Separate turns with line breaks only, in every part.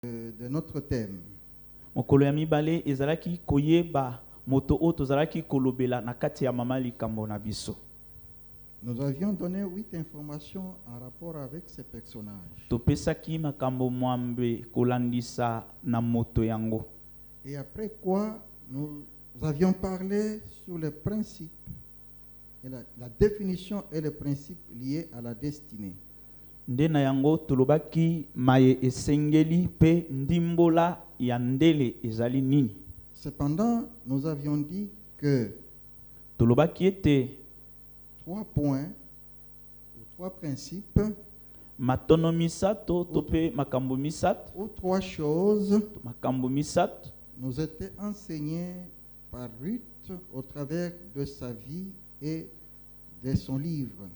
de notre thème.
Mokolo ya mibale ezalaki koyeba moto oyo tozalaki kolobela na kati ya mama likambo na biso.
Nous avions donné 8 informations en rapport avec ces personnages.
Topesaki makambo mwambe kolandisa na moto yango.
Et après quoi, nous avions parlé sur les principes, et la définition et les principes liés à la destinée.
Nde na yango tolobaki maye esengeli pe ndimbola ya ndele ezali nini.
Cependant, nous avions dit que
Tolobaki ete
3 points ou 3 principes
matono misato tope makambo misato
ou 3 choses
makambo misato
nous étaient enseignés par Ruth au travers de sa vie et de son livre.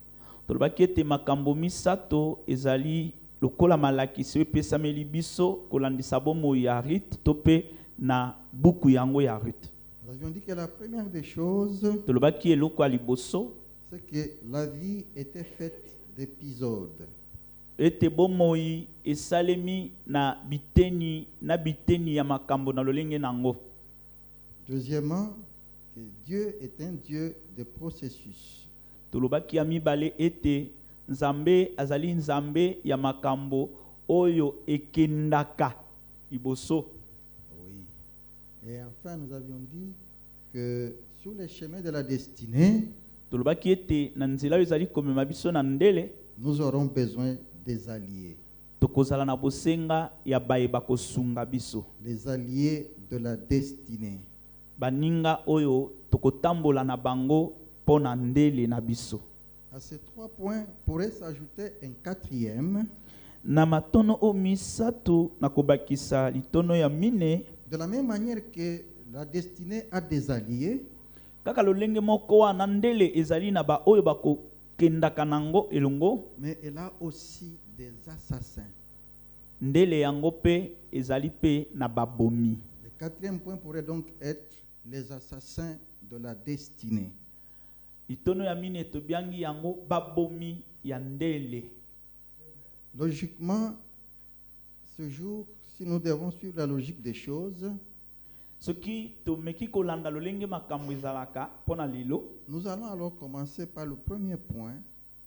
tolobaki ete makambo misato ezali lokola malakisi epesameli biso kolandisa bomoi ya Ruth tope na buku yango ya Ruth.
Nous avions dit que la première des choses,
Tolobaki eloko ya liboso
c'est que la vie était faite d'épisodes.
ete bomoi esalemi na biteni ya makambo na lolenge nango.
Deuxièmement, que Dieu est un Dieu de processus.
Tolobaki ya mibale ete Nzambe azali Nzambe ya makambo oyo ekendaka liboso.
Oui. Et enfin, nous avions dit que sur les chemins de la destinée,
Tolobaki ete na nzela oyo ezali komema biso na ndele
nous aurons besoin des alliés.
tokozala na bosenga ya bayeba kosunga biso.
Les alliés de la destinée.
Baninga oyo tokotambola na bango po na ndele na biso.
À ces 3 points pourrait s'ajouter un 4e.
Na matono o misato na kobakisa litono ya mine.
De la même manière que la destinée a des alliés,
Kaka lolenge moko wana ndele ezali na ba oyo bakokendaka nango elongo.
mais elle a aussi des assassins.
Ndele yango pe ezali pe na babomi.
Le 4e point pourrait donc être les assassins de la destinée.
Litono ya mine tobiangi yango babomi ya ndele.
Logiquement, ce jour, si nous devons suivre la logique des choses,
Soki tomeki kolanda lolenge makambo ezalaka pona lilo
nous allons alors commencer par le premier point,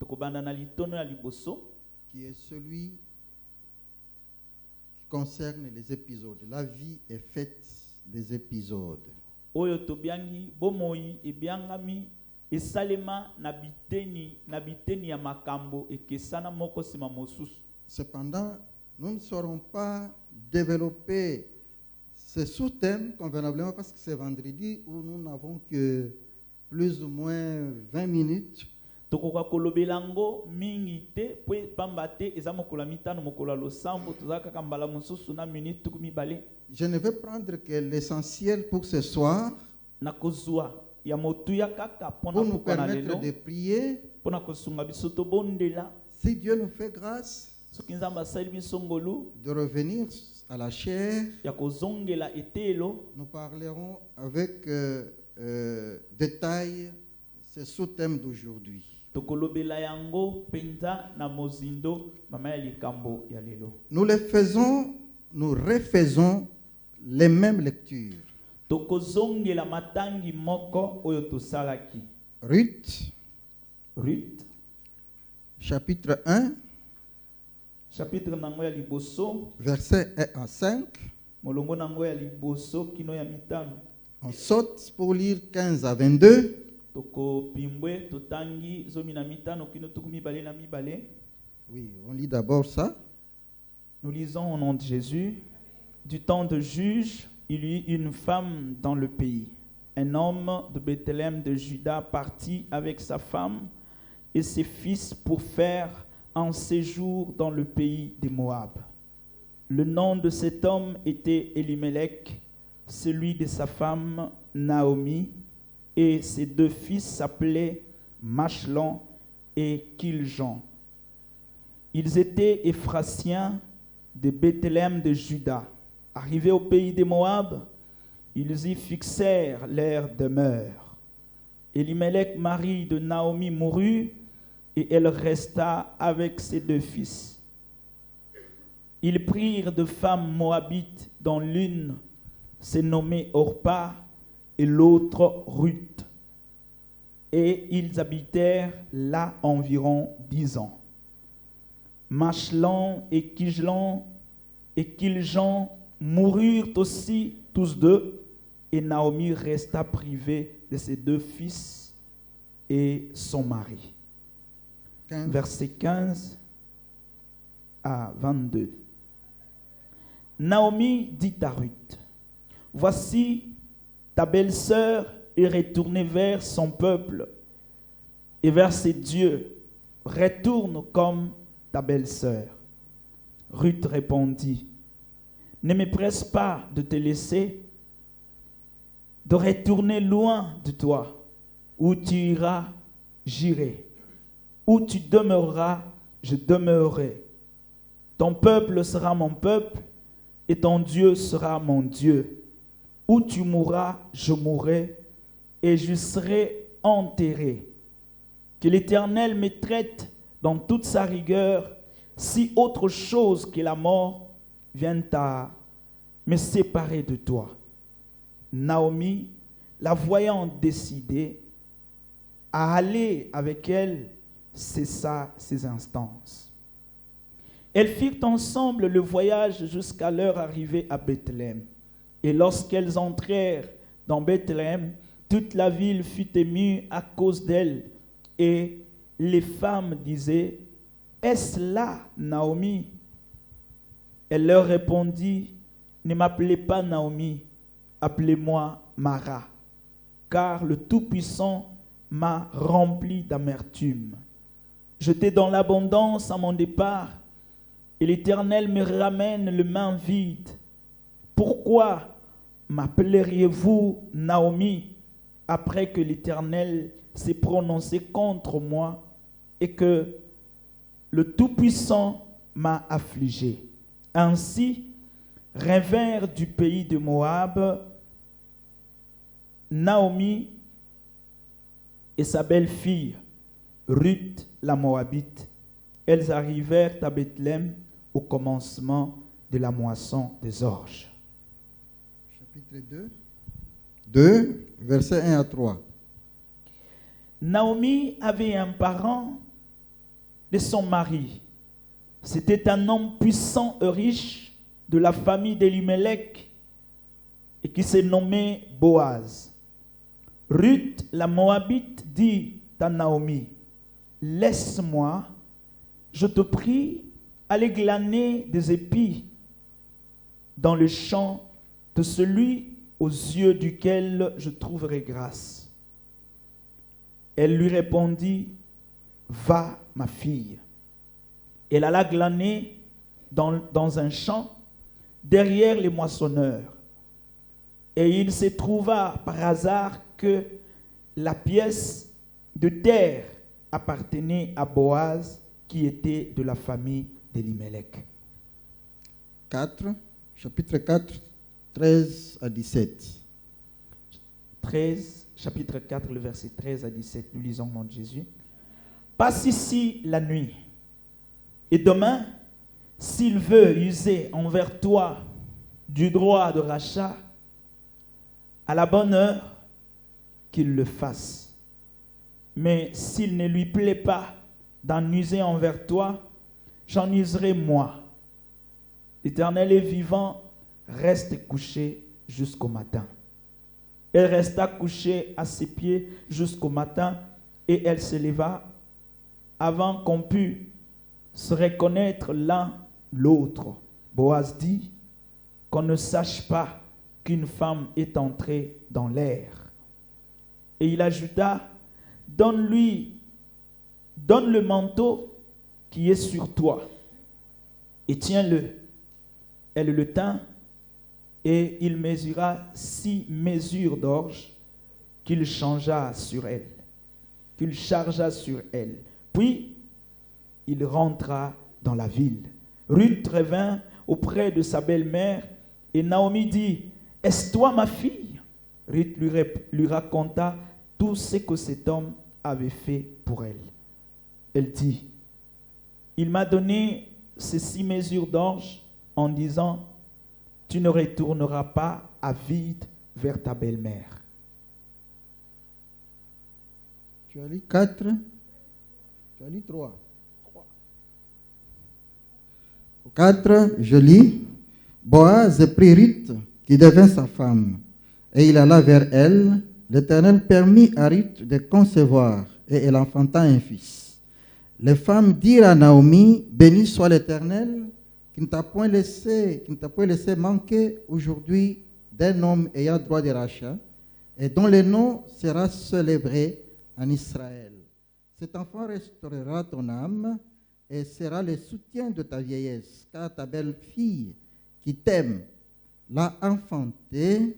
tokobanda na litono ya liboso
qui est celui qui concerne les épisodes. La vie est faite des épisodes.
oyo tobiangi bomoi ebiangami esalema na biteni ya makambo ekesana moko sima mosusu.
Cependant, nous ne saurons pas développer ce sous-thème convenablement parce que c'est vendredi où nous n'avons que plus ou moins 20 minutes.
Tokoka kolobelango mingi te po pamba te eza mokolo mitano mokolo losambo tozaka kaka mbala mosusu na minute tukumi bale.
Je ne vais prendre que l'essentiel pour ce soir
Na kozwa ya motuya kaka pona
pour nous
kokana
permettre
lelo
de prier.
pona kosunga biso to bondela
Si Dieu nous fait grâce
soki nzambe asali biso ngolu
de revenir à la chair,
ya kozongela etelo
nous parlerons avec détail ce sous-thème d'aujourd'hui.
tokolobela yango penza na mozindo mama ya likambo ya lelo.
Nous refaisons les mêmes lectures.
Tokozongela matangi moko oyo tosalaki.
Ruth, chapitre 1,
chapitre nango ya liboso
verset 1 à 5.
molongo nango ya liboso kino ya mitano.
On saute pour lire 15 à 22.
Toko pimbwe totangi zomi na mitano kino tukumi bale na mibale.
Oui, on lit d'abord ça.
Nous lisons au nom de Jésus. Du temps de juge, il y eut une femme dans le pays. Un homme de Bethléem de Juda partit avec sa femme et ses fils pour faire un séjour dans le pays des Moab. Le nom de cet homme était Elimelech, celui de sa femme Naomi, et ses 2 fils s'appelaient Machlon et Kiljon. Ils étaient Éphrasiens de Bethléem de Juda. Arrivés au pays des Moab, ils y fixèrent leur demeure. Elimelech, mari de Naomi, mourut et elle resta avec ses 2 fils. Ils prirent de femmes moabites, dont l'une s'est nommée Orpa et l'autre Ruth. Et ils habitèrent là environ 10 ans. Machlon et Kijlon et Kiljon moururent aussi tous deux, et Naomi resta privée de ses 2 fils et son mari.
15.
Verset 15 à 22. Naomi dit à Ruth, « Voici, ta belle-sœur est retournée vers son peuple et vers ses dieux. Retourne comme ta belle-sœur. » Ruth répondit, « Ne me presse pas de te laisser, de retourner loin de toi. Où tu iras, j'irai. Où tu demeureras, je demeurerai. Ton peuple sera mon peuple, et ton Dieu sera mon Dieu. Où tu mourras, je mourrai, et je serai enterré. Que l'Éternel me traite dans toute sa rigueur, si autre chose que la mort vient à me séparer de toi. » Naomi, la voyant décidée à aller avec elle, cessa ses instances. Elles firent ensemble le voyage jusqu'à leur arrivée à Bethléem. Et lorsqu'elles entrèrent dans Bethléem, toute la ville fut émue à cause d'elles. Et les femmes disaient, « Est-ce là Naomi ?» Elle leur répondit, « Ne m'appelez pas Naomi, appelez-moi Mara, car le Tout-Puissant m'a rempli d'amertume. J'étais dans l'abondance à mon départ, et l'Éternel me ramène les mains vides. Pourquoi m'appelleriez-vous Naomi, après que l'Éternel s'est prononcé contre moi et que le Tout-Puissant m'a affligé? » Ainsi revinrent du pays de Moab Naomi et sa belle-fille Ruth la Moabite. Elles arrivèrent à Bethléem au commencement de la moisson des orges.
Chapitre 2, versets 1 à 3.
Naomi avait un parent de son mari. C'était un homme puissant et riche de la famille d'Elimelech et qui se nommait Boaz. Ruth la Moabite dit à Naomi, « Laisse-moi, je te prie, aller glaner des épis dans le champ de celui aux yeux duquel je trouverai grâce. » Elle lui répondit, « Va, ma fille. » Elle alla glaner dans un champ derrière les moissonneurs. Et il se trouva par hasard que la pièce de terre appartenait à Boaz, qui était de la famille d'Elimelech.
Chapitre 4, 13 à 17.
13, chapitre 4, le verset 13 à 17, nous lisons au nom de Jésus. « Passe ici la nuit, et demain, s'il veut user envers toi du droit de rachat, à la bonne heure, qu'il le fasse. Mais s'il ne lui plaît pas d'en user envers toi, j'en userai moi. L'Éternel est vivant, reste couché jusqu'au matin. » Elle resta couchée à ses pieds jusqu'au matin, et elle se leva avant qu'on pût se reconnaître l'un l'autre. Boaz dit, « Qu'on ne sache pas qu'une femme est entrée dans l'air. » Et il ajouta, « Donne le manteau qui est sur toi, et tiens-le. » Elle le tint, et il mesura 6 mesures d'orge qu'il chargea sur elle. Puis, il rentra dans la ville. Ruth revint auprès de sa belle-mère, et Naomi dit, « Est-ce toi ma fille ?» Ruth lui raconta tout ce que cet homme avait fait pour elle. Elle dit, « Il m'a donné ces 6 mesures d'orge, en disant, tu ne retourneras pas à vide vers ta belle-mère.
Tu as lu 4, tu as lu 3. 4, je lis. Boaz prit Ruth, qui devint sa femme, et il alla vers elle. L'Éternel permit à Ruth de concevoir, et elle enfanta un fils. Les femmes dirent à Naomi, béni soit l'Éternel, qui ne t'a point laissé manquer aujourd'hui d'un homme ayant droit de rachat, et dont le nom sera célébré en Israël. Cet enfant restaurera ton âme et sera le soutien de ta vieillesse, car ta belle-fille qui t'aime l'a enfantée,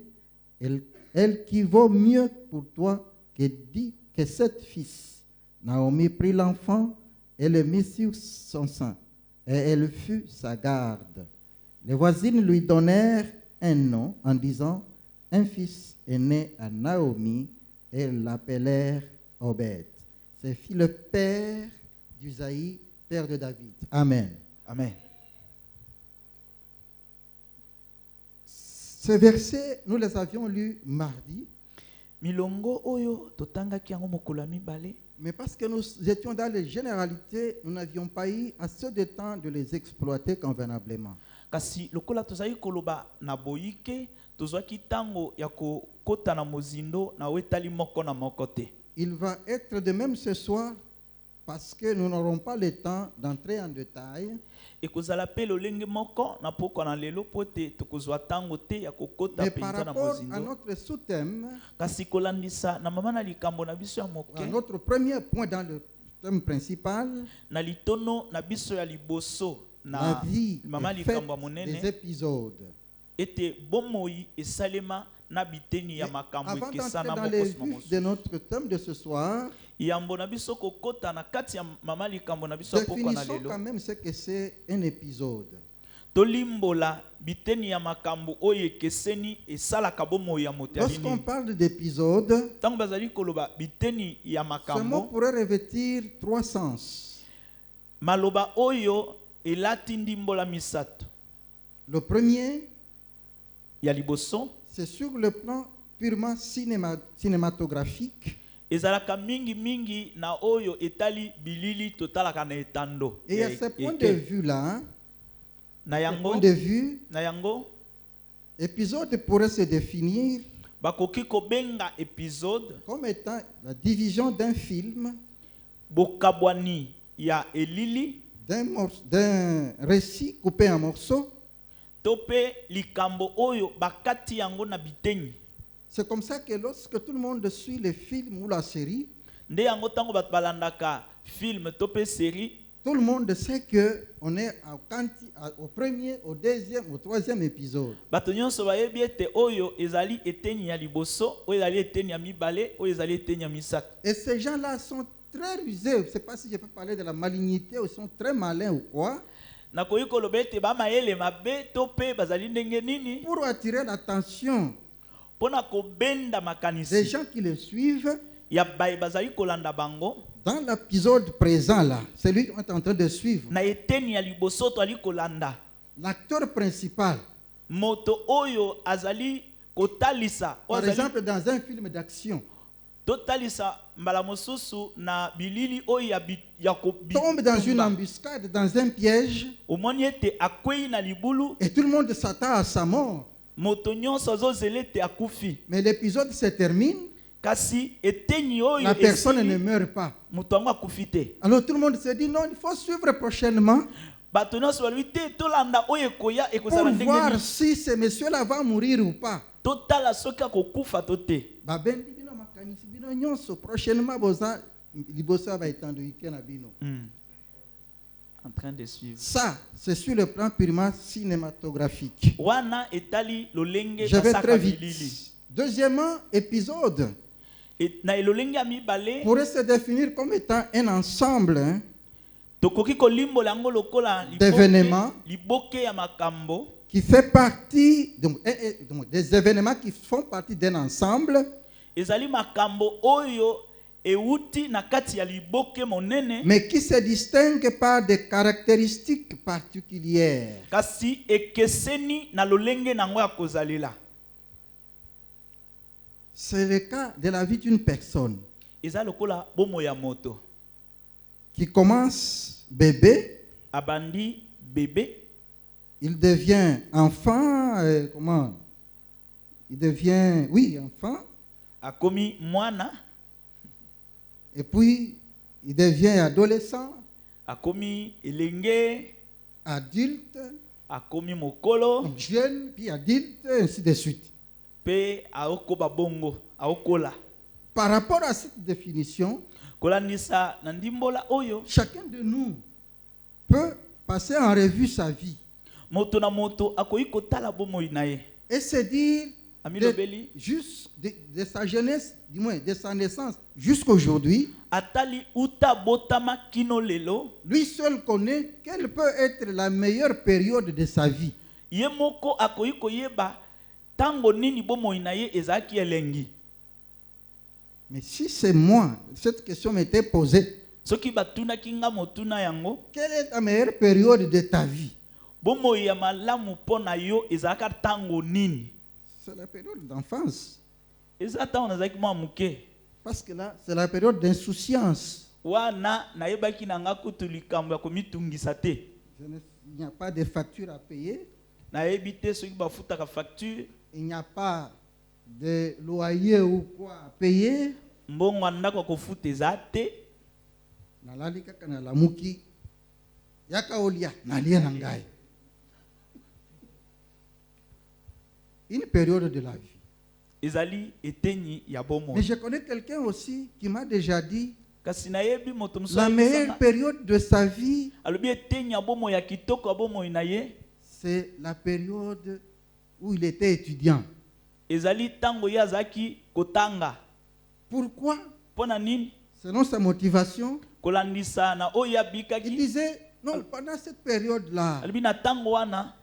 elle qui vaut mieux pour toi que 7 fils. Naomi prit l'enfant et le mit sur son sein, et elle fut sa garde. Les voisines lui donnèrent un nom en disant, un fils est né à Naomi, et l'appelèrent Obed. C'est fit le père d'Usaïe, père de David. Amen.
Amen.
Ces versets, nous les avions lus mardi,
Milongo oyo totangaki yango mokolo ya mibale,
mais parce que nous étions dans les généralités, nous n'avions pas eu assez de temps de les exploiter convenablement.
kasi lokola tozali koloba na boyike tozwaki tango ya kokota na mozindo na wetali moko na moko te.
Il va être de même ce soir parce que nous n'aurons pas le temps d'entrer en détail.
Ekozala pe lolenge moko na poko na lelo pote tokozwa tango te ya kokota
Mais par
penza na
rapport à
mozindo.
notre sous-thème,
Kasi kolandisa na mama na likambo na biso ya
à
moke
notre premier point dans le thème principal,
na litono na biso ya liboso
la
na
vie
mama
est faite
likambo ya
des
monene
épisodes.
ete bomoi esalema na biteni ya
Mais
makambo
avant d'entrer
ekesana
dans les
moko
vifs de notre thème de ce soir,
yambo na biso kokota na kati ya mama likambo na biso ya poko na
définissons quand
lelo
même ce que c'est un épisode.
tolimbola biteni ya makambo oyo ekeseni esalaka bomoi ya moto ya
Lorsqu'on
nini.
parle d'épisode,
Ntango bazali koloba biteni ya
ce mot
makambo
pourrait revêtir 3 sens.
maloba oyo elati ndimbola misato.
Le premier,
Ya liboso
c'est sur le plan purement cinématographique.
ezalaka mingi mingi na oyo etali bilili totalaka na etando
Et à ce point de vue-là,
na
ce
yango
point de vue,
na yango
épisode pourrait se définir
bakoki kobenga épisode
comme étant la division d'un film,
bokabwani ya elili
d'un récit coupé en morceaux.
to pe likambo oyo bakati yango na biteni.
C'est comme ça que lorsque tout le monde suit le film ou la série,
Nde yango tango bato balandaka film to pe série
tout le monde sait qu'on est au premier, au deuxième, au troisième épisode.
bato nyonso bayebi ete oyo ezali eteni ya liboso oyo ezali eteni ya mibale oyo ezali eteni ya misato.
Et ces gens-là sont très rusés. Je ne sais pas si je peux parler de la malignité, ou ils sont très malins ou quoi.
Nakoki koloba ete bamayele mabe to pe bazali ndenge nini
Pour attirer l'attention
mpona kobenda
des
makanisi
gens qui le suivent,
ya baye bazali kolanda bango
dans l'épisode présent là, celui qu'on est en train de suivre,
na eteni ya liboso to ali kolanda
l'acteur principal,
moto oyo azali kotalisa oyo
par
azali
exemple dans un film d'action,
totalisa mbala mosusu na bilili oyo ya
tombe dans une embuscade, dans un piège,
omoni ete akwei na libulu
et tout le monde s'attend à sa mort.
moto nyonso azozela ete akufi
Mais l'épisode se termine,
kasi eteni oyo
la personne
esili,
ne meurt pas.
moto yango akufi te.
Alors tout le monde se dit non, il faut suivre prochainement
Bato nyonso balobi te tolanda oyo ekoya
pour
ekozala ndenge
voir
nini
si ce monsieur-là va mourir ou pas.
totala soki akokufa to te.
Babendi bino makanisi bino nyonso prochainement boza liboso ba etando ikena bino.
En train de suivre.
Ça, c'est sur le plan purement cinématographique.
Wana etali lolenge
Je vais
basaka
très
bilili.
vite. Deuxièmement, épisode
Na elolenge ya mibale
pourrait se définir comme étant un ensemble hein,
tokoki kolimbola yango lokola
d'événements
liboke ya makambo
qui fait partie donc des événements qui font partie d'un ensemble
ezali makambo oyo euti na kati ya liboke monene,
mais qui se distingue par des caractéristiques particulières.
kasi ekeseni na lolenge nango ya kozalela.
C'est le cas de la vie d'une personne
Eza lokola bomo ya moto.
qui commence bébé,
Abandi bébé,
il devient enfant, comment? Il devient, oui, enfant,
akomi mwana,
et puis il devient adolescent,
akomi elenge,
adulte,
akomi mokolo,
jeune, puis adulte, et ainsi de suite.
pe aokoba bongo, aokola.
Par rapport à cette définition,
Kolandisa na ndimbola oyo,
chacun de nous peut passer en revue sa vie
moto na moto akoyi kotala bomo na ye.
et se dire
Amilobeli,
de sa jeunesse, du moins de sa naissance jusqu'à aujourd'hui,
atali uta botama kino lelo,
lui seul connaît quelle peut être la meilleure période de sa vie.
ye moko akoyi koyeba tango nini bomo na ye ezaki elengi.
Mais si c'est moi, cette question m'était posée,
Soki batuna kinga motuna yango,
quelle est la meilleure période de ta vie?
bomo ya malamu pona yo ezaka tango nini?
C'est la période d'enfance.
Eza tango nazaki mwa muke.
Parce que là, c'est la période d'insouciance.
Wana nayebaki nanga kutu likambo ya komitungisa te.
Il n'y a pas de facture à payer.
Nayebi te soki bafutaka facture,
Il n'y a pas de loyer ou quoi à payer.
mbongo ya ndako ya kofuta eza te.
Nalali kaka na lamuki. Yaka olia, nalia na ngai. Une période de la vie.
Ezali eteni ya bomo.
Mais je connais quelqu'un aussi qui m'a déjà dit
Kasi nayebi moto
la meilleure période de sa vie,
alobi eteni ya bomo ya kitoko ya bomo na ye,
c'est la période où il était étudiant.
ezali tango ye azaki kotanga.
Pourquoi?
Pona nini?
Selon sa motivation,
Kolandisa na oyo
il
abikaki.
disait, non, pendant cette période-là,
Alobi na tango wana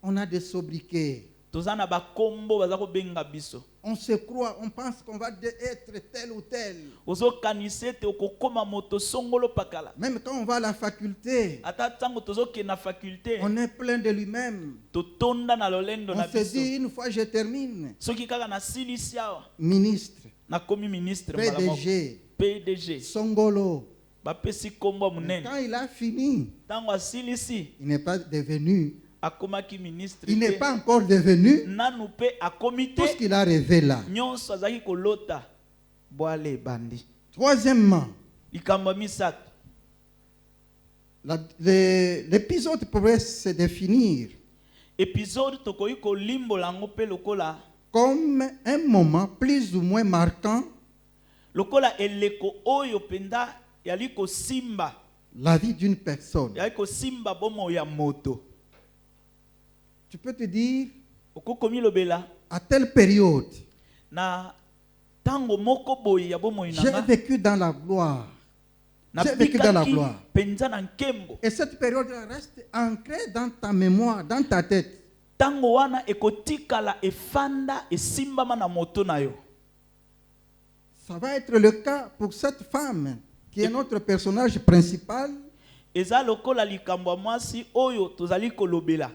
on a des sobriquets.
tozana bakombo baza kobenga biso.
On se croit, on pense qu'on va être tel ou tel.
Ozokanisa ete okokoma moto songolo pakala.
Même quand on va à la faculté,
Ata tango tozoke na faculté,
on est plein de lui-même.
totonda na lolendo
On
na
se dit,
biso.
une fois je termine,
Soki kaka na silisi awa,
ministre,
nakomi ministre mbala moko.
PDG,
PDG.
Songolo.
Bapesi kombo
Mais
munene.
quand il a fini,
Tango asilisi,
il n'est pas devenu,
akomaki ministre.
il n'est
te.
pas encore devenu
Nanu pe akomi
tout ce
te.
qu'il a rêvé là.
Nyonso azaki kolota. Boale bandi.
Troisièmement,
Likambo misato.
l'épisode pourrait se définir
Épisode tokoyi kolimbola yango pe lokola.
comme un moment plus ou moins marquant
Lokola eleko oyo penda yali kosimba.
la vie d'une personne.
Yali kosimba bomo ya moto.
Tu peux te dire,
Okokomi lobela.
à telle période,
Na tango moko boye ya bomo
j'ai
inanga.
vécu dans la gloire.
Na
J'ai vécu dans la
bikaki
gloire.
penza na nkembo.
Et cette période reste ancrée dans ta mémoire, dans ta tête.
Tango wana ekotikala efanda esimbama na moto na yo.
Ça va être le cas pour cette femme qui est notre personnage principal.
Eza lokola likambo ya mwasi oyo tozali kolobela.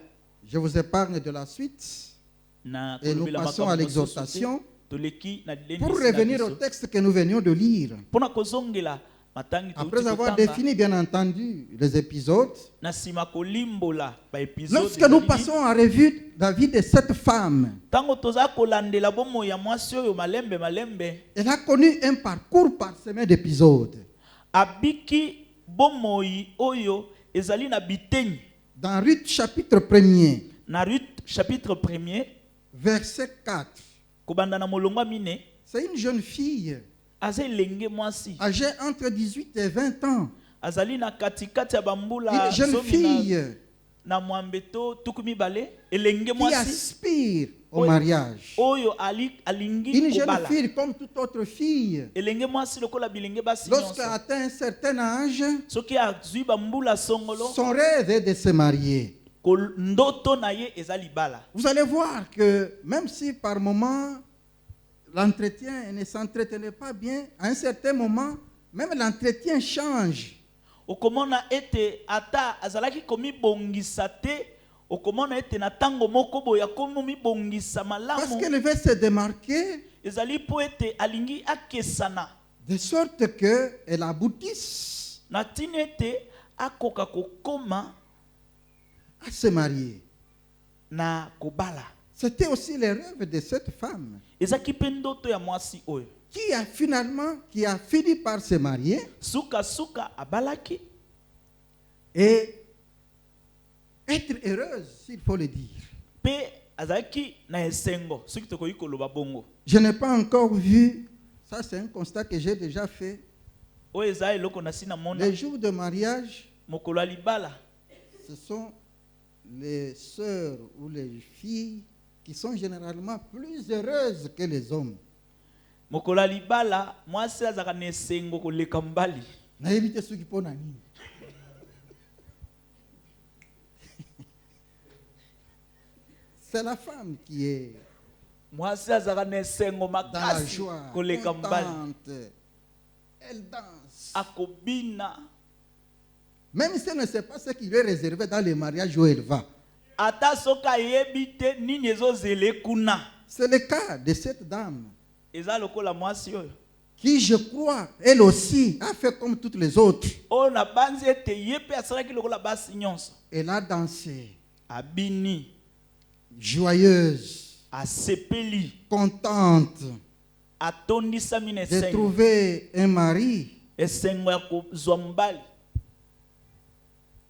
Je vous épargne de la suite
Na
et nous
kolobela
passons
makambo
à
mosusu te.
l'exhortation
Toleki na lendisi
pour
na
revenir
biso.
au texte que nous venions de lire.
Pona kozongela matangi
Après
touti
avoir
kotanga,
défini bien entendu les épisodes,
na sima kolimbola ba épisode.
lorsque nous passons en revue la vie de cette femme,
Tango toza kolandela bomo ya mwasi oyo malembe malembe,
elle a connu un parcours parsemé d'épisodes.
abiki bomoi oyo ezali na biteni.
Dans Ruth chapitre 1er,
Na Ruth chapitre 1er,
verset 4,
kobanda na molongwa mine,
c'est une jeune fille
aza elenge mwasi.
âgée entre 18 et 20 ans.
Azali na katikati ya bambula
Une jeune
zomi
fille
na mwambeto tukumi bale, elenge
qui
mwasi
aspire au
Oui.
mariage.
oyo alingi
Une jeune
kobala.
fille comme toute autre fille,
Elenge mwasi lokola bilenge basi
lorsqu'elle
nyonso.
atteint un certain âge,
Soki azwi bambula songolo,
son rêve est de se marier.
ndoto na ye eza libala.
Vous allez voir que même si par moment l'entretien, elle ne s'entretenait pas bien. À un certain moment, même l'entretien change.
okomona ete ata azalaki komibongisa te, okomona ete na tango moko boya komibongisa
Parce
malamu
qu'elle veut se démarquer
ezali po ete alingi akesana
de sorte qu'elle aboutisse
na tina ete akoka kokoma
à se marier.
na kobala.
C'était aussi le rêve de cette femme
Ezaki pe ndoto ya mwasi oyo
qui a fini par se marier
suka suka abalaki
et être heureuse, s'il faut le dire.
pe azalaki na esengo soki tokoki koloba bongo.
Je n'ai pas encore vu, ça c'est un constat que j'ai déjà fait,
Oyo eza eloko na sina mona
les jours de mariage,
mokolo ya libala
ce sont les sœurs ou les filles qui sont généralement plus heureuses que les hommes.
mokolo ya libala mwasi azalaka na esengo koleka mobali.
Nayebi te soki mpo na nini. C'est la femme qui est
Mwasi azalaka na esengo
dans la
makasi
joie,
koleka mobali.
contente. Elle danse.
Akobina
Même si elle ne sait pas ce qui lui est réservé dans les mariages où elle va.
ata soki ayebi te nini ezozele kuna.
C'est le cas de cette dame
Eza lokola mwasi oyo
qui, je crois, elle aussi, a fait comme toutes les autres.
oyo na banzi ete ye mpe asalaki lokola basi nyonso.
Elle a dansé,
Abini
joyeuse,
asepeli
contente
atondisami na
de
esengo
trouver un mari.
esengo ya kozwa mobali.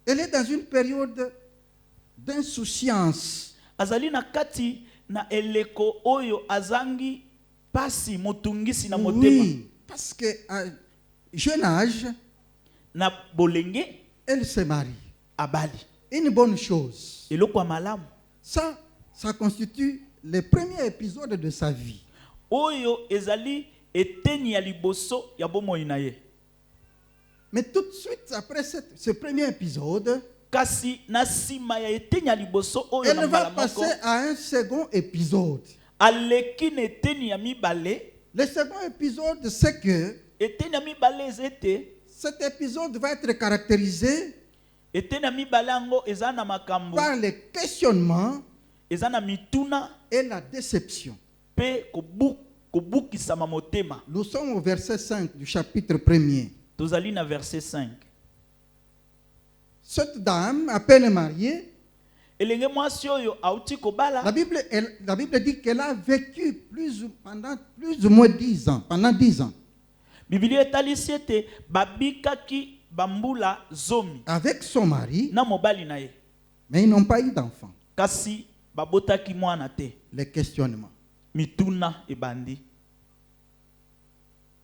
Elle est dans une période d'insouciance.
Azali na kati na eleko oyo azangi pasi motungisi na motema.
Oui, parce qu'à jeune âge,
Na bolenge
elle se marie.
abali.
Une bonne chose.
Eloko ya malamu
Ça constitue le premier épisode de sa vie.
oyo ezali eteni ya liboso ya bomoi na ye.
Mais tout de suite après ce premier épisode,
Kasi na sima ya eteni ya liboso oyo
elle
na
va
mbala moko
passer à un second épisode.
aleki na eteni ya mibale.
Le second épisode, c'est que
Eteni ya mibale eza ete
cet épisode va être caractérisé
eteni ya mibale yango eza na makambo
par les questionnements
eza na mituna
et la déception.
pe kobukisama motema.
Nous sommes au verset 5 du chapitre 1er.
Tozali na verset 5.
Cette dame, à peine mariée,
Elenge mwasi oyo auti kobala.
la Bible dit qu'elle a vécu pendant plus ou moins 10 ans. Pendant 10 ans.
Biblia etalisi ete babikaki bambula zomi
Avec son mari,
na mobali na ye.
mais ils n'ont pas eu d'enfant.
Kasi babotaki mwana te.
Les questionnements.
Mituna ebandi.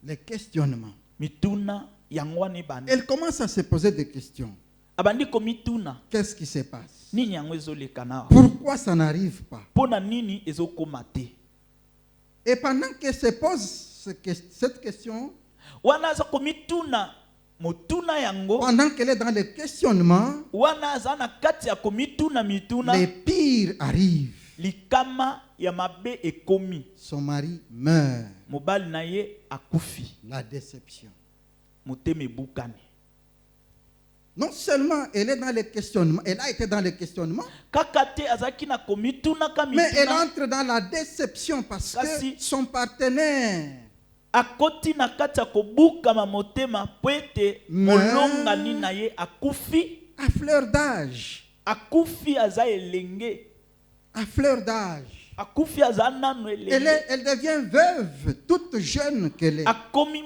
Les questionnements.
Mituna yango wana ebandi.
Elle commence à se poser des questions.
Abandi ko mituna.
Qu'est-ce qui se passe?
Nini yango ezoleka na?
Pourquoi ça n'arrive pas?
Pona nini ezokoma te?
Et pendant qu'elle se pose cette question,
Wana aza ko mituna motuna yango.
pendant qu'elle est dans le questionnement,
Wana aza na kati ya ko mituna mituna.
les pires arrivent.
Likama ya mabe ekomi.
Son mari meurt.
Mobali na ye akufi.
La déception.
Motema ebukani.
Non seulement elle est dans le questionnement, elle a été dans le questionnement,
Kakate azaki na komituna ka
mais elle
mituna.
entre dans la déception parce
Kasi-
que son partenaire
Akoti na kati ya kobukama motema po ete molongani na ye akufi.
à fleur d'âge,
Akufi aza elenge.
à fleur d'âge,
Akufi aza nano elenge.
elle devient veuve, toute jeune qu'elle est.
Akomi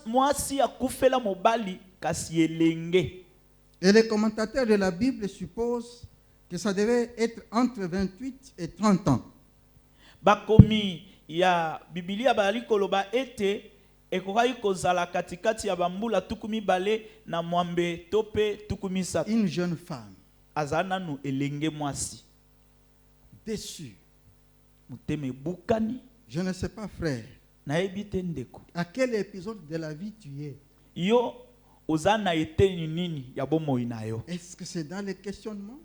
mwasi akufela mobali kasi elenge.
Et les commentateurs de la Bible supposent que ça devait être entre 28 et 30 ans.
Bakomi ya Biblia bazali koloba ete ekokaki kozala katikati ya bambula tukumi bale na mwambe tope tukumi sato.
Une jeune femme
Aza nanu elenge mwasi.
déçue.
Motema ebukani.
Je ne sais pas, frère,
Nayebi te ndeko.
à quel épisode de la vie tu es?
Yo oza na eteni nini ya bomoi na yo?
Est-ce que c'est dans le questionnement?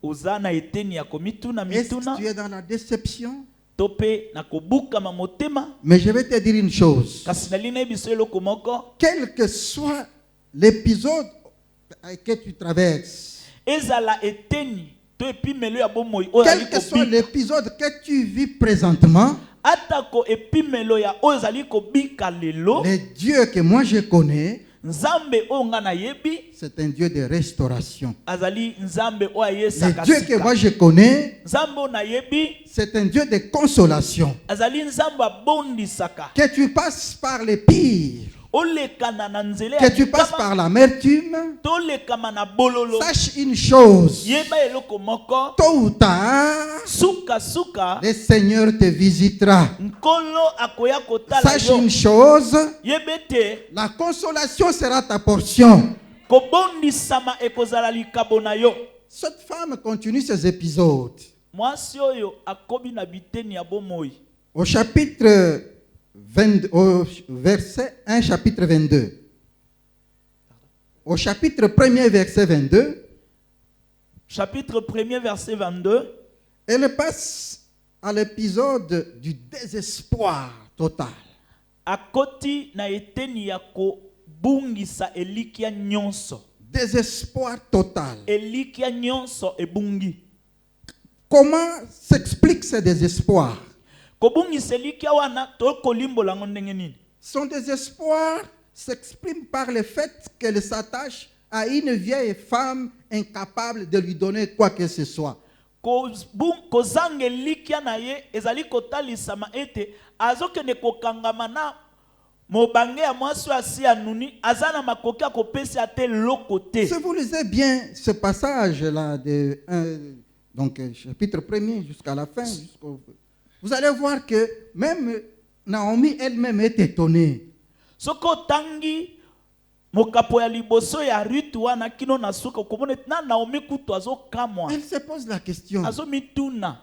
Oza na eteni ya komituna
Est-ce
mituna?
que tu es dans la déception?
tope na kobukama motema.
Mais je vais te dire une chose.
Kasi nalinga biso eloko moko.
Quel que soit l'épisode que tu traverses,
Ezala eteni to epimelo ya bomoi
quel que soit l'épisode que tu vis présentement,
atako epimelo ya ozali kobika lelo,
le Dieu que moi je connais,
nzambe onga na yebi,
c'est un Dieu de restauration.
azali nzambe o ayesa
Le Dieu que
kasika.
moi je connais,
Nzambe na yebi,
c'est un Dieu de consolation.
azali nzambe abondisaka.
Que tu passes par les pires,
Olekana na nzele
que
ya
tu passes
likama,
par l'amertume,
tolekama na bololo.
sache une chose,
Yeba eloko moko,
tôt ou tard,
suka suka,
le Seigneur te visitera.
nkolo akoya kotala
Sache
yo.
une chose,
Yebete,
la consolation sera ta portion.
kobondisama ekozala likabo na yo.
Cette femme continue ses épisodes.
Mwasi oyo akobi na biteni ya bomoi.
Au chapitre 20, au verset 1, chapitre 22. Au chapitre 1er, verset 22,
Chapitre 1er, verset 22.
elle passe à l'épisode du désespoir total.
Akoti na eteni ya kobungisa elikia nyonso.
Désespoir total.
Elikia nyonso ebungi.
Comment s'explique ce désespoir?
Kobungisa elikia wana to kolimbola ngo ndenge nini?
Son désespoir s'exprime par le fait qu'elle s'attache à une vieille femme incapable de lui donner quoi que ce soit.
Kozanga elikia na ye ezali kotalisama ete azokende kokangama na mobange ya mwasi asi anuni azana makoki ya kopesa ate lokote.
Si vous lisez bien ce passage-là, donc chapitre 1er jusqu'à la fin, vous allez voir que même Naomi elle-même est étonnée.
Soko tangi mokapo ya liboso ya Ruth wana kino na suka komone na Naomi kutu azokamwa.
Elle se pose la question,
Azomituna.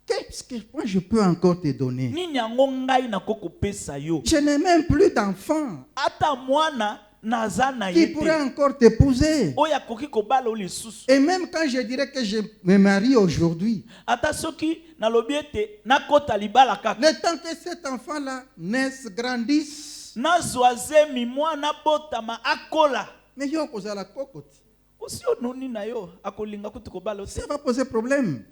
qu'est-ce que moi je peux encore te donner?
Nini yango ngai na kokopesa yo?
Je n'ai même plus d'enfants
Ata mwana nazana
qui
yete.
pourraient encore t'épouser.
Oya koki kobala o lisusu.
Et même quand je dirais que je me marie aujourd'hui,
Ata soki na lobi ete nakota libala kaka.
le temps que cet enfant-là naisse, grandisse,
Nazwazemi mwana botama akola.
mais yo kozala kokoti.
Osi ononi na yo akolinga kutu kobala
Ça
ote.
va poser problème.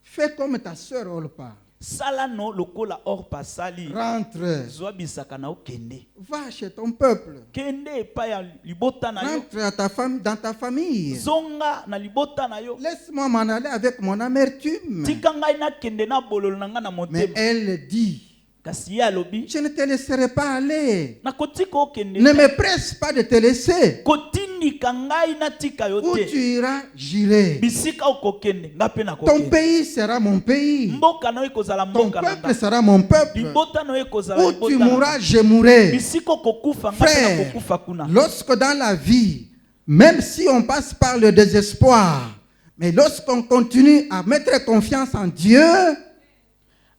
Fais comme ta sœur Olpa.
Sala no lokola or pasali.
Rentre.
Zwa bisaka na okende.
Va chez ton peuple.
Kende pa ya libota na yo.
Rentre à ta femme, dans ta famille.
Zonga na libota na yo.
Laisse-moi m'en aller avec mon amertume.
Tika ngai na kende na bololo na nga na
Mais
motema.
elle dit,
Kasi ya lobi.
je ne te laisserai pas aller.
Na kotika okende.
Ne me presse pas de te laisser.
Kotindika ngai na tika yo
Où
te.
tu iras, j'irai.
Bisika okokende. Nga pe na
Ton
kokende.
pays sera mon pays.
Mboka na yo ekozala
Ton
mboka na
peuple
nga.
sera mon peuple.
Libota na yo ekozala
Où tu
libota na nga.
mourras, je mourrai.
Bisika okokufa nga pe na
Frère,
kokufa kuna.
lorsque dans la vie, même si on passe par le désespoir, mais lorsqu'on continue à mettre confiance en Dieu,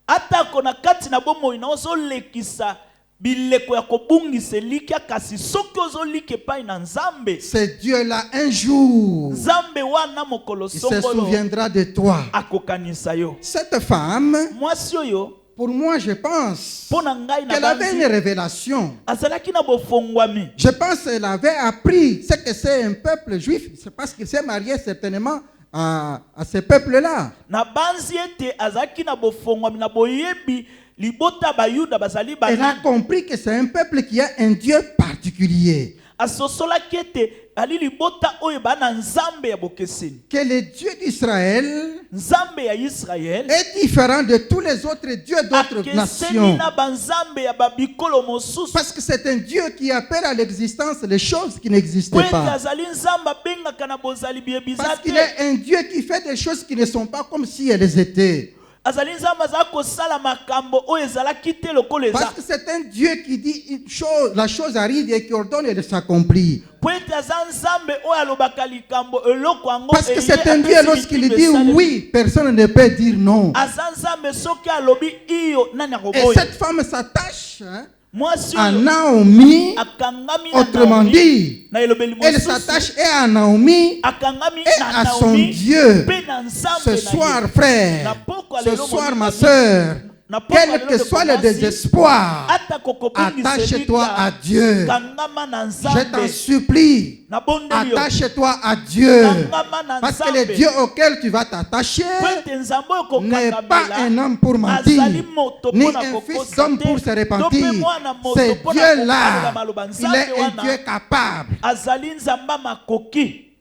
Atako na kati na bomoi na ozolekisa bileko ya kobungisa elikia kasi soki ozolike epai na Nzambe.
c'est Dieu-là un jour,
Nzambe wana mokolo
il se
songolo
souviendra de toi.
akokanisa yo.
Cette femme,
Mwasi oyo
pour moi, je pense
mpo na ngai na
qu'elle avait une
banzi
révélation.
azalaki na bofongwami.
Je pense qu'elle avait appris ce que c'est un peuple juif. C'est parce qu'il s'est marié certainement à ce peuple-là.
Na banzi ete azalaki na bofongwami na boyebi libota bayuda bazali
Elle a
bani.
compris que c'est un peuple qui a un Dieu particulier.
Asosolaki ete ali libota oyo bana Nzambe ya bokeseni.
Que le Dieu d'Israël
Nzambe ya Israel
est différent de tous les autres dieux d'autres
akeseni
nations.
na banzambe ya babikolo mosusu.
Parce que c'est un Dieu qui appelle à l'existence les choses qui
Po
n'existaient
ete
pas.
azali Nzambe abengaka na bozali biyebiza
Parce qu'il
te.
est un Dieu qui fait des choses qui ne sont pas comme si elles étaient.
Azali Nzambe azala kosala makambo oyo ezalaki te lokola eza.
Parce que c'est un Dieu qui dit une chose, la chose arrive et qui ordonne et elle s'accomplit.
Po ete aza Nzambe oyo alobaka likambo eloko yango
Parce que
eye
c'est un Dieu,
apesi
lorsqu'il
mitindo
dit
esalemi.
oui, personne ne peut dire non.
Aza Nzambe soki alobi iyo nani
Et
akoboya.
cette femme s'attache, hein,
mwasi
à
oyo
Naomi.
akangami na
Autrement
Naomi,
dit,
na elobeli
elle
mosusu,
s'attache et à Naomi
akangami
et
na
à son
Naomi,
Dieu.
pe na Nzambe
Ce
na
soir,
ye.
frère,
Na poko
ce
alelo
soir,
moninga
ma
mingi,
soeur,
na poko
quel
alelo
que
de
soit le
komasi,
désespoir,
ata kokobungisa
attache-toi
lilia,
à Dieu.
kangama na
Je t'en
Nzambe,
supplie,
na bondeli yo,
attache-toi à Dieu.
kangama na
Parce que le
Nzambe,
Dieu auquel tu vas t'attacher
po ete Nzambe oyo
n'est pas
kokangamela,
un homme pour
azali
mentir,
moto
ni
mpona
un fils
kokosa
d'homme pour
te,
se
to
repentir.
mpe mwana moto
C'est
mpona kokalela
Dieu-là.
maloba.
Il
Nzambe
est un Dieu
wana
capable.
azali Nzambe makoki,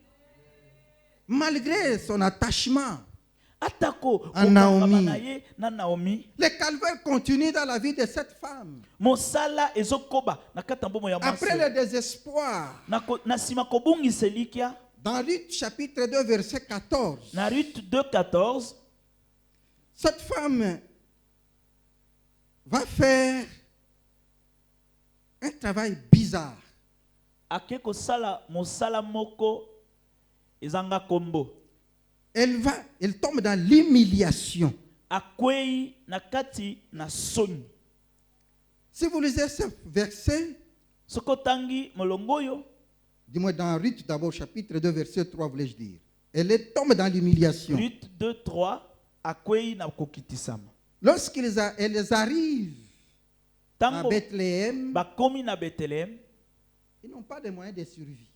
Malgré son attachement
atako
à
kokangama
Naomi,
na ye na Naomi,
le calvaire continue dans la vie de cette femme.
mosala ezokoba na kati ya mbomo ya
Après
mwasi
le désespoir,
na nsima kobungisa elikya.
dans Ruth chapitre 2, verset 14,
Na Ruth 2,14,
cette femme va faire un travail bizarre.
ake kosala mosala moko ezanga kombo,
Elle tombe dans l'humiliation.
akwei na kati na soni.
Si vous lisez ce verset,
Soki otangi molongo oyo,
dis-moi dans Ruth d'abord, chapitre 2, verset 3, voulais-je dire. Elle tombe dans l'humiliation.
Ruth 2,3, akwei na kokitisama.
Elles arrivent à
Tango
Bethléem,
bakomi na Bethlehem,
ils n'ont pas de moyens de survie.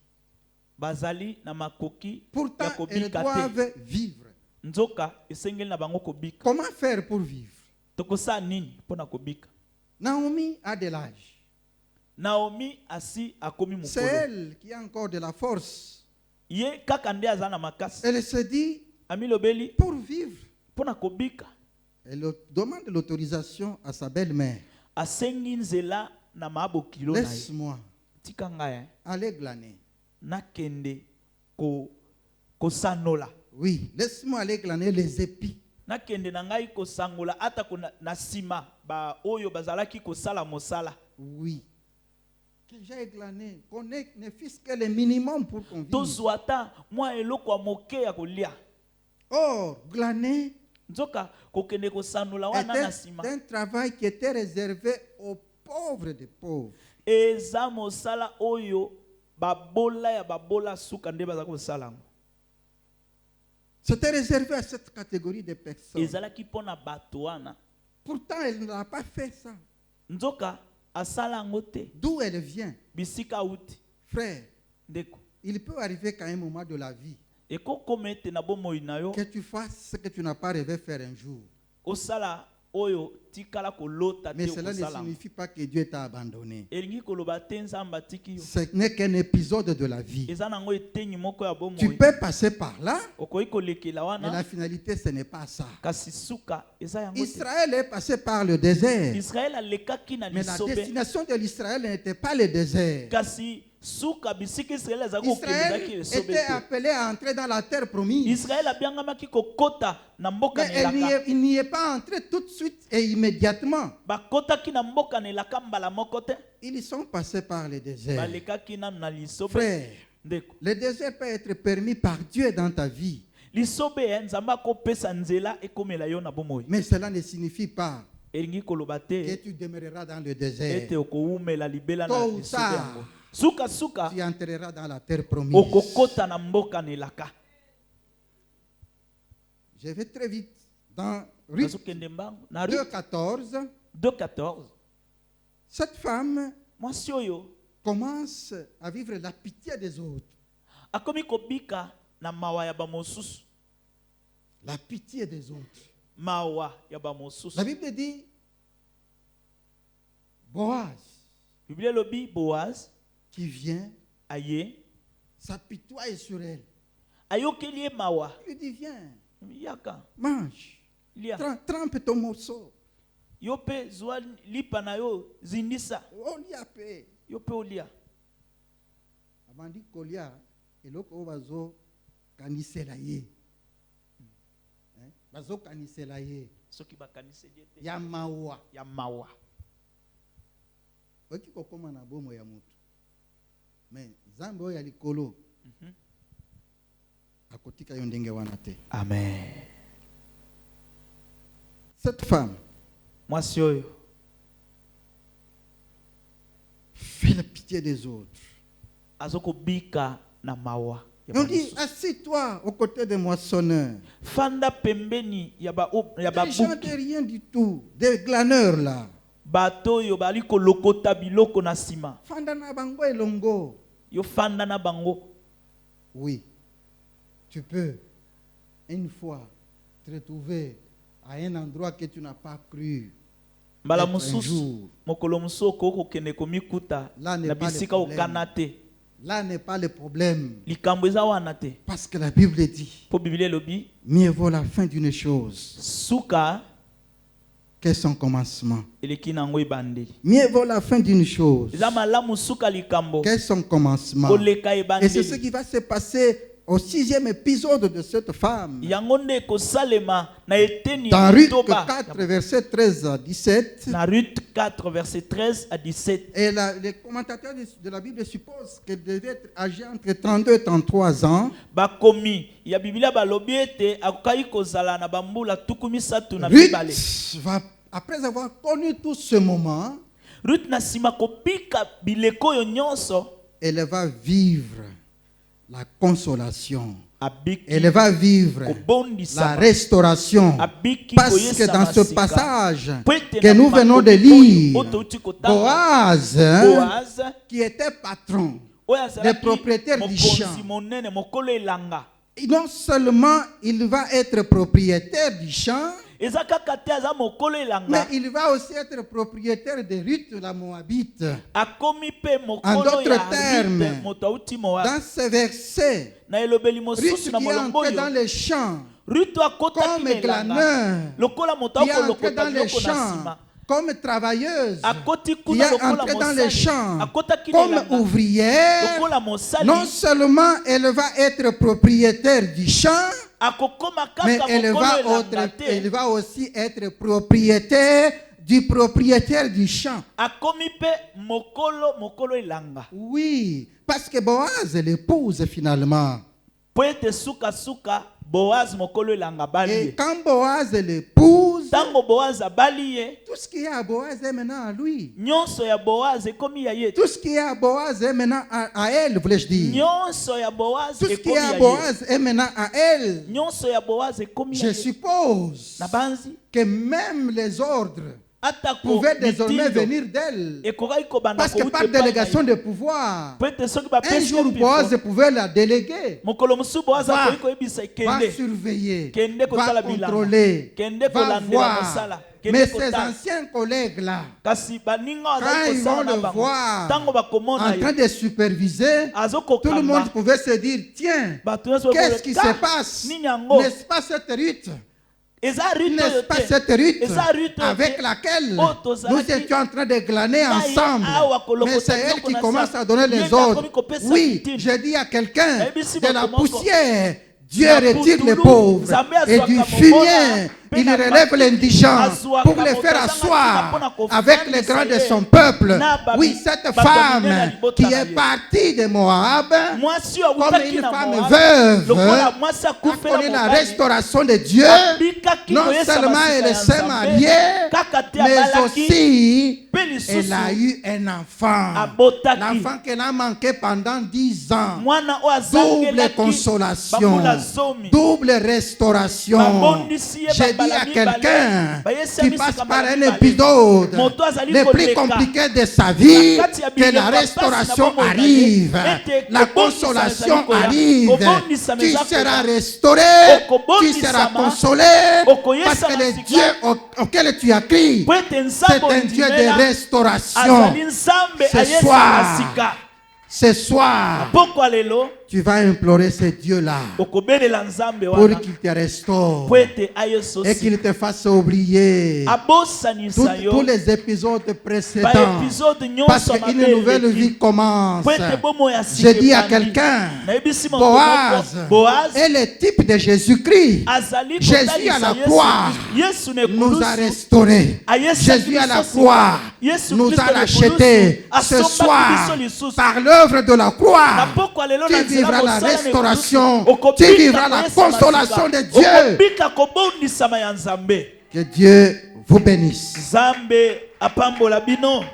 bazali na makoki
Pourtant,
ya
elles
kobika te.
doivent vivre.
Nzoka esengeli na bango kobika.
Comment faire pour vivre?
Tokosala nini mpona kobika?
Naomi a de l'âge.
Naomi asi akomi
C'est
mokolo.
elle qui a encore de la force.
Ye kaka nde aza na makasi.
Elle se dit,
Amilobeli
pour vivre,
mpona kobika,
elle demande l'autorisation à sa belle-mère.
asengi nzela na mabokilo na ye.
Laisse-moi
Tika ngai
aller glaner.
nakende kosanola.
Oui, laisse-moi aller glaner les épis.
Nakende na ngai kosangola ata na sima ba oyo bazalaki kosala mosala.
Oui. Que j'ai glané, qu'on ait ne fût-ce que le minimum pour qu'on vive.
Tozwa ata mwa eloko ya moke ya kolia.
Or, glaner
Nzoka kokende kosanola wana na
était
sima.
un travail qui était réservé aux pauvres des pauvres.
Eza mosala oyo babola ya babola suka nde bazaka kosala yango.
C'était réservé à cette catégorie de personnes.
Ezalaki mpona bato wana.
Pourtant, elle n'a pas fait ça.
Nzoka asala yango te.
D'où elle vient,
Bisika uti.
frère,
Ndeko.
il peut arriver qu'à un moment de la vie,
Ekokoma ete na bomoi na yo
que tu fasses ce que tu n'as pas rêvé faire un jour.
osala oyo tikala kolota te
Mais cela ne
okosala.
signifie pas que Dieu t'a abandonné.
Elingi koloba te Nzambe atiki yo.
Ce n'est qu'un épisode de la vie.
Eza nango etenyi moko ya
Tu
bomoi.
peux passer par là,
Okoki kolekela
mais la
wana
finalité, ce n'est pas ça.
kasi suka eza yango te.
Israël est passé par le désert,
Israel alekaki na
mais la
lisobe
destination de l'Israël n'était pas le désert.
kasi suka bisika Israel azalaki kokendaki
Israël
esobe
était
te.
appelé à entrer dans la terre promise.
Israel abiangamaki kokota na mboka
Mais
na elaka.
il n'y est pas entré tout de suite et immédiatement.
Bakotaki na mboka na elaka mbala moko te.
Ils y sont passés par le désert.
Balekaki nanu na lisobe.
Frère,
Ndeko.
le désert peut être permis par Dieu dans ta vie.
Lisobe Nzambe akopesa nzela ekomela yo na bomoi.
Mais cela ne signifie pas
Elingi koloba
que
te
tu demeureras dans le désert.
ete okowumela libela na
Tôt ou
lisobe
tard,
yango. Suka suka
tu entreras dans la terre promise.
okokota na mboka na elaka.
Je vais très vite. Dans Ruth
Nazokende mbangu na Ruth
2,14,
2,14.
cette femme
Mwasi oyo
commence à vivre la pitié des autres.
akomi kobika na mawa ya bamosusu.
La pitié des autres.
Mawa ya bamosusu.
La Bible dit, Boaz,
Biblia lobi Boaz
qui vient,
aye
s'apitoie sur elle.
ayokeli ye mawa.
Il lui dit, viens,
Yaka
mange,
lia.
trempe ton morceau.
Yo pe zwa lipa na yo zindisa.
On y a paix.
Yo pe olia.
Abandi kolia, eloko bazo kanisela ye. Bazo kanisela ye.
Soki bakanise te
Ya mawa.
ya mawa.
Oki kokoma na bomo ya mutu. Mais Zambe oyo ya likolo akotika yo ndenge wana te.
Amen.
Cette femme,
Mwasi oyo
a pitié des autres.
azokobika na mawa ya
Et on dit,
bamosusu.
assis-toi aux côtés des moissonneurs.
Fanda pembeni ya
Des gens
babuki
de rien du tout, des glaneurs là.
bato oyo bali kolokota biloko na nsima.
Fanda na bango elongo.
Yo fanda na bango.
Oui, tu peux une fois te retrouver à un endroit que tu n'as pas cru.
Mbala
Être un
mosusu
jour.
mokolo mosusu okokende komikuta
Là n'est
na
pas le
bisika
problème.
okana te.
Là n'est pas le problème.
Likambo eza wana te.
Parce que la Bible dit,
Po Biblia elobi
mieux vaut la fin d'une chose
suka
que son commencement.
eleki nango ebandeli.
Mieux vaut la fin d'une chose
Eza malamu suka likambo
que son commencement.
koleka
Et c'est ce
ebandeli.
qui va se passer au 6e épisode de cette femme.
Yango nde kosalema na eteni
Dans
ya
Ruth
kotoba.
4, verset 13 à 17.
Na Ruth 4 verset 13 à 17.
Et les commentateurs de la Bible supposent qu'elle devait être âgée entre 32 et 33 ans.
Bakomi ya Biblia balobi ete akokai kozala na bambula tuku misatu na
Ruth
mibale.
va, après avoir connu tout ce moment,
Ruth na sima kopika bileko yo nyonso
elle va vivre la consolation.
abiki
Elle va vivre la
kobondisa
restauration.
abiki
Parce que
koyesa
dans ce
masika.
passage
Pwete
que
na
nous venons de
makomi
lire,
oyo otouti kotanga.
Boaz,
Boaz
qui était patron,
oyo
le
azalaki
propriétaire du champ,
mokonzi monene mokolo elanga.
et non seulement il va être propriétaire du champ,
Eza kaka te aza mokolo
mais
elanga.
il va aussi être propriétaire de Ruth la Moabite.
Akomi pe
En
mokolo
d'autres
ya
termes,
Ruth moto auti Moab.
dans ce verset,
Na elobeli
Ruth
mosusu na
qui est
molongo
entré dans
oyo.
les champs
Ruth akotaki
comme
na elanga.
glaneur,
Lokola moto
qui est entré
akolokota
dans les
biloko na
champs
nsima.
comme travailleuse,
Akoti
qui
kuna
est
lokola
entrée dans les
mosali.
champs
Akotaki na
comme
elanga.
ouvrière.
Lokola mosali.
Non seulement elle va être propriétaire du champ,
Akokoma
mais
kaka
elle
mokolo elanga
elle
te.
va aussi être propriétaire du propriétaire du champ.
Akomi pe mokolo elanga.
Oui, parce que Boaz l'épouse finalement.
Po ete suka Boaz mokolo elanga bali
Et
ye.
quand Boaz l'épouse,
Tango Boaz abali ye,
tout ce qui est à Boaz est maintenant à lui.
nyonso ya Boaz ekomi ya ye.
Tout ce qui est à Boaz est maintenant à elle, voulais-je dire.
Nyonso ya Boaz
Tout ce qui
ekomi
est à
ya ye.
Boaz est maintenant à elle.
Nyonso ya Boaz ekomi ya
Je
ye.
suppose
Na banzi
que même les ordres
atako
pouvaient désormais
mitindo
venir d'elle.
ekokai kobanda
Parce que
kouta
par
epai na
délégation
ye.
de pouvoir,
Po ete soki
un
bapesi
jour
ye
Boaz
mpiko,
pouvait la déléguer.
mokolo mosusu Boaz
Va.
akoki koyebisa
Va
kende
surveiller,
Kende
va
kosala bilanga.
contrôler,
Kende
va
kolandela
voir.
mosala. Kende
Mais
kotala.
ces anciens collègues-là,
kasi baninga
quand
bazali
ils vont
kosala na
le
bango
voir
ntango bakomona
en train
ye
de superviser, tout le monde
azokokamba
pouvait se dire, tiens,
bato nyonso
qu'est-ce qui se
bakoyoka,
passe?
nini yango
N'est-ce pas cette Ruth?
eza Ruth
N'est-ce
oyo
pas
te
cette Ruth
eza Ruth oyo
avec
te
laquelle
Oh, tozalaki.
nous étions en train de glaner
Na ye
ensemble?
awa kolokota
Mais c'est elle
biloko
qui
na
commence
sa.
à donner
Ye
les
nde
ordres.
akomi kopesa
Oui,
mitini.
je dis à quelqu'un,
Ebisi
de la
moto moko.
poussière, Dieu
Na
retire les
putulu,
pauvres.
Nzambe
Et
azwaka
du
mobola,
fumier,
pe
il
na
relève
matiti,
l'indigent
azwaka
pour les
moto
faire
azanga
asseoir
tina mpona
avec les
kofandisa
grands de
ye.
son peuple.
Na babi-
Oui, cette
bato minene ya
femme
libota
qui
na
est
ye.
partie de Moab,
mwasi oyo
comme
awutaki
une
na
femme
Moab,
veuve,
lokola mwasi
a
akufela
connu la
mobali,
restauration de Dieu.
abikaki
Non
koyesa
seulement
basika
elle
ya
s'est
Nzambe,
mariée,
kaka te
mais
abalaki,
aussi
pe
elle
lisusu
a eu un enfant.
abotaki.
L'enfant qu'elle a manqué pendant 10 ans.
Mwana oyo
Double
azangelaki
consolation,
bambula zomi.
double restauration.
Babondisi ye
J'ai dit
bambala
à
mibale,
quelqu'un
bayesi
qui
misika
passe par
bambala
un
mibale.
épisode
Moto azali
le plus
koleka.
compliqué de sa vie,
Na kati ya
que la
bilemba pasi
restauration
na bomoi na ye,
arrive,
ete
la
kobondisa
consolation
ezali koya,
arrive,
kobondisama
tu
eza
seras
koya,
restauré, tu
okobondisama,
seras consolé,
okoyesa
parce que le
masika,
Dieu auquel tu as crié,
po ete
c'est
nzambe
un Dieu de
ondimela
restauration.
azali nzambe
Ce
ayesa
soir,
masika.
Ce soir,
Poko lelo
tu vas implorer ce Dieu-là
okobelela nzambe
pour
wana
qu'il te restaure
po ete
et
ayososi
qu'il te fasse oublier
abosanisa yo
tous les épisodes précédents.
baepisode
Parce
nyonso
qu'une nouvelle
mabe
vie commence.
po ete bomoi ya sika
Je dis à
ebandi.
quelqu'un,
nayebisi moto
Boaz
moko Boaz
est le type de Jésus-Christ.
azali
Jésus
kotalisa
à la
Yesu
croix
Kristo. Yesu ne
nous a
kulusu
restaurés.
ayesa
Jésus à la
biso sika.
croix
Yesu
nous
Kristo
a
ne
rachetés.
kulusu.
Ce
Asombaki
soir,
biso lisusu.
par l'œuvre de la
Na
croix,
poko lelo
tu
na nzela
vivras la
mosala ne
restauration,
kulusu. Okobika
tu vivras la
koyesa
consolation
masika.
de Dieu.
Okobika kobondisama ya nzambe.
Que Dieu vous bénisse.
Nzambe apambola bino.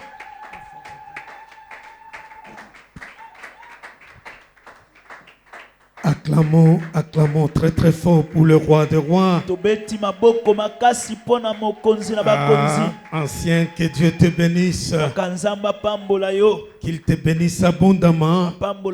Acclamons, acclamons très très fort pour le roi des rois.
Tobeti maboko makasi pona mokonzi na bakonzi.
Ancien, que Dieu te bénisse.
Kanzamba pambola yo.
Qu'il te bénisse abondamment.
Pambola